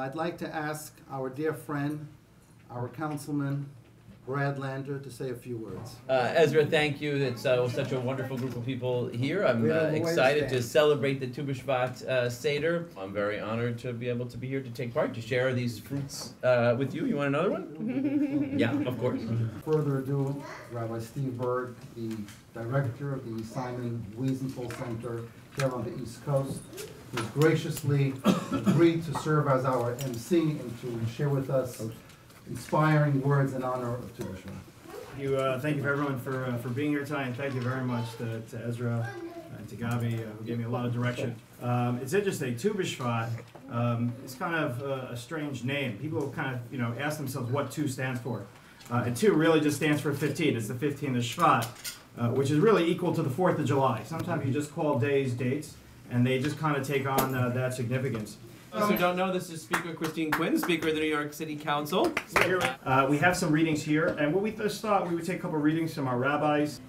I'd like to ask our dear friend, our Councilman, Friedlander, to say a few words. Ezra, thank you. It's such a wonderful group of people here. I'm excited to celebrate the Tu B'shvat Seder. I'm very honored to be able to be here to take part, to share these fruits with you. You want another one? Yeah, of course. Further ado, Rabbi Steven Burg, the director of the Simon Wiesenthal Center here on the East Coast, who's graciously agreed to serve as our MC and to share with us inspiring words in honor of Tu B'shvat. Thank you for everyone for being here tonight, and thank you very much to Ezra and to Gabi, who gave me a lot of direction. It's interesting, Tu B'shvat is kind of a strange name. People kind of ask themselves what Tu stands for. And Tu really just stands for 15. It's the 15th of Shvat, which is really equal to the 4th of July. Sometimes you just call days dates, and they just kind of take on that significance. Those who don't know, this is Speaker Christine Quinn, Speaker of the New York City Council. We have some readings here, and what we just thought, we would take a couple readings from our rabbis.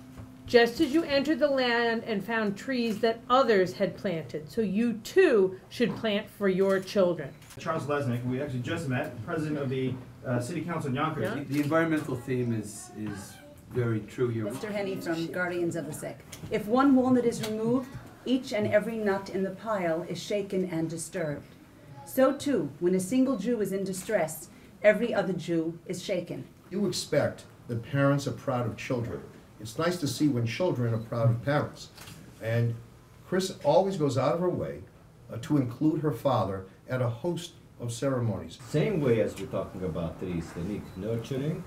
Just as you entered the land and found trees that others had planted, so you too should plant for your children. Charles Lesnick, who we actually just met, president of the City Council in Yonkers. Yeah. The environmental theme is very true here. Mr. Henny from Guardians of the Sick. If one walnut is removed, each and every nut in the pile is shaken and disturbed. So too, when a single Jew is in distress, every other Jew is shaken. You expect that parents are proud of children. It's nice to see when children are proud of parents. And Chris always goes out of her way to include her father at a host of ceremonies. Same way as we're talking about trees, they need nurturing,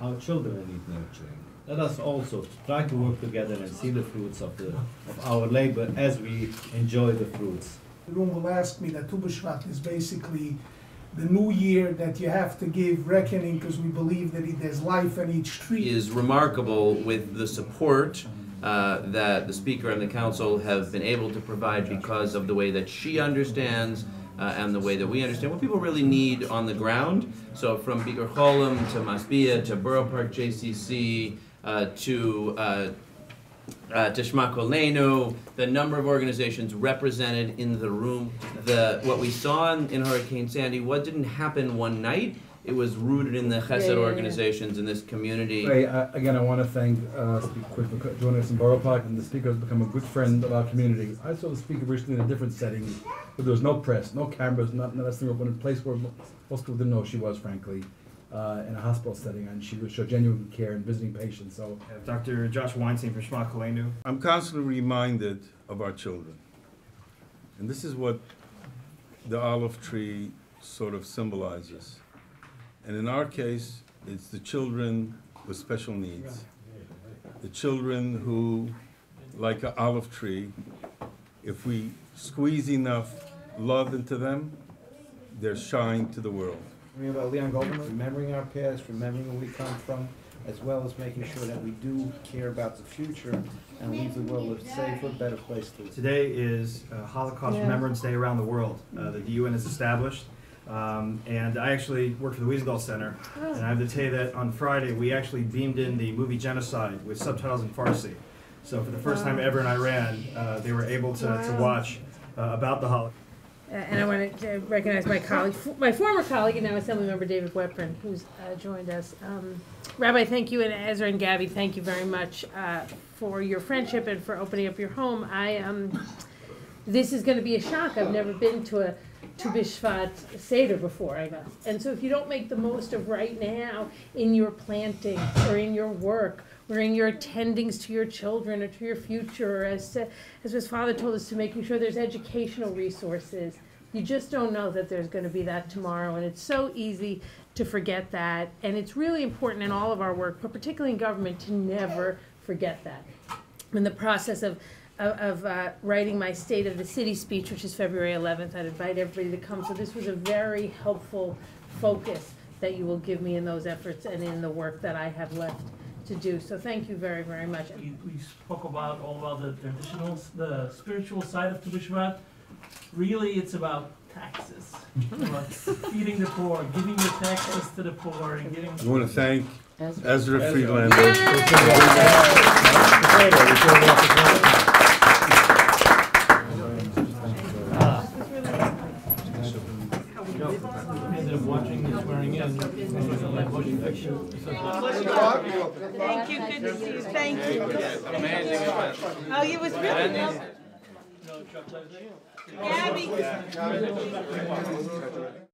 our children need nurturing. Let us also try to work together and see the fruits of our labor as we enjoy the fruits. The room will ask me that Tu B'shvat is basically the new year that you have to give reckoning because we believe that there's life in each tree. Is remarkable with the support that the Speaker and the Council have been able to provide because of the way that she understands and the way that we understand what people really need on the ground. So from Bikur Cholim to Masbia to Boro Park JCC to Shema Kolainu, the number of organizations represented in the room. What we saw in Hurricane Sandy, what didn't happen one night, it was rooted in the Chesed organizations in this community. Again, I want to thank Speaker Quinn for joining us in Boro Park, and the Speaker has become a good friend of our community. I saw the Speaker recently in a different setting, where there was no press, no cameras, not a single one, in a place where most people didn't know she was, frankly. In a hospital setting, and she would show genuine care in visiting patients. So, Dr. Josh Weinstein from Shema Kolainu. I'm constantly reminded of our children, and this is what the olive tree sort of symbolizes. And in our case, it's the children with special needs, the children who, like an olive tree, if we squeeze enough love into them, they're shine to the world. About Leon Goldenberg, remembering our past, remembering where we come from, as well as making sure that we do care about the future and leave the world a safer, better place to live. Today is Holocaust Remembrance Day around the world that the UN has established. And I actually work for the Wiesenthal Center, and I have to tell you that on Friday we actually beamed in the movie Genocide with subtitles in Farsi. So for the first time ever in Iran, they were able to watch about the Holocaust. And I want to recognize my colleague, my former colleague and now Assemblymember David Weprin, who's joined us. Rabbi, thank you, and Ezra and Gabi, thank you very much for your friendship and for opening up your home. This is going to be a shock. I've never been to a Tu B'shvat Seder before, I guess. And so if you don't make the most of right now in your planting or in your work or in your attendings to your children or to your future, or as his father told us, to making sure there's educational resources, you just don't know that there's going to be that tomorrow. And it's so easy to forget that. And it's really important in all of our work, but particularly in government, to never forget that. In the process of writing my State of the City speech, which is February 11th, I'd invite everybody to come. So this was a very helpful focus that you will give me in those efforts and in the work that I have left to do. So thank you very, very much. We spoke about all about the traditional, the spiritual side of Tu B'shvat. Really, it's about taxes, about feeding the poor, giving your taxes to the poor, and getting. I want to thank Ezra Friedlander. We ended up watching the swearing in. Motion picture. Thank you, good to see you, thank you. Amazing event. Oh, it was really nice. You know Chuck Lesnick? Gabby.